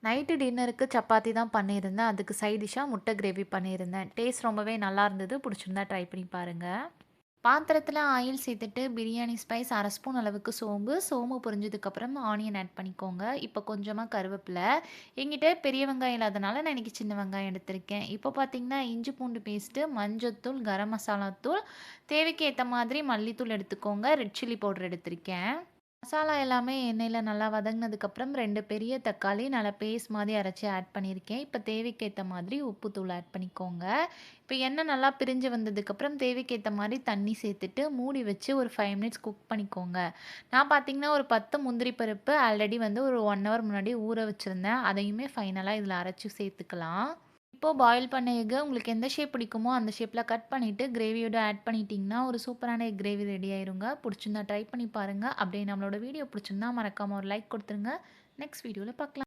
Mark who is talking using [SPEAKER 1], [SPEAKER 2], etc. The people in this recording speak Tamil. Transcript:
[SPEAKER 1] நைட்டு டின்னருக்கு சப்பாத்தி தான் பண்ணியிருந்தேன். அதுக்கு சைட் டிஷ்ஷா முட்டை கிரேவி பண்ணியிருந்தேன். டேஸ்ட் ரொம்பவே நல்லா இருந்தது. புடிச்சிருந்தா ட்ரை பண்ணி பாருங்க. பாத்திரத்தில ஆயில் சேர்த்துட்டு பிரியாணி ஸ்பைஸ் 1/2 ஸ்பூன் அளவுக்கு சோம்பு, சோம்பு பொரிஞ்சதுக்கப்புறம் ஆனியன் ஆட் பண்ணிக்கோங்க. இப்போ கொஞ்சமா கருவேப்பில. என்கிட்ட பெரிய வெங்காயம் இல்லாதனால நான் இன்னைக்கு சின்ன வெங்காயம் எடுத்திருக்கேன். இப்போ பார்த்தீங்கன்னா, இஞ்சி பூண்டு பேஸ்ட்டு, மஞ்சத்தூள், கரம் மசாலா தூள், தேவைக்கு ஏத்த மாதிரி மல்லித்தூள் எடுத்துக்கோங்க. ரெட் சில்லி பவுடர் எடுத்திருக்கேன். மசாலா எல்லாமே எண்ணெயில நல்லா வதங்கினதுக்கப்புறம் 2 பெரிய தக்காளி நல்லா பேஸ்ட் மாதிரி அரைச்சு ஆட் பண்ணியிருக்கேன். இப்போ தேவைக்கேத்த மாதிரி உப்பு தூள் ஆட் பண்ணிக்கோங்க. இப்போ எண்ணெய் நல்லா பிரிஞ்சு வந்ததுக்கப்புறம் தேவைக்கேத்த மாதிரி தண்ணி சேர்த்துட்டு மூடி வச்சு ஒரு 5 மினிட்ஸ் குக் பண்ணிக்கோங்க. நான் பார்த்தீங்கன்னா, ஒரு 10 முந்திரி பருப்பு ஆல்ரெடி வந்து ஒரு 1 ஹவர் முன்னாடி ஊற வச்சிருந்தேன். அதையுமே ஃபைனலா இதில அரைச்சு சேர்த்துக்கலாம். இப்போ பாயில் பண்ண எக்க உங்களுக்கு எந்த ஷேப் பிடிக்குமோ அந்த ஷேப்ல கட் பண்ணிட்டு கிரேவியோட ஆட் பண்ணிட்டீங்கன்னா, ஒரு சூப்பரான எக் கிரேவி ரெடி ஆயிருங்க. புடிச்சிருந்தா ட்ரை பண்ணி பாருங்க. அப்படியே நம்மளோட வீடியோ புடிச்சிருந்தா மறக்காம ஒரு லைக் குடுத்துருங்க. நெக்ஸ்ட் வீடியோல பார்க்கலாம்.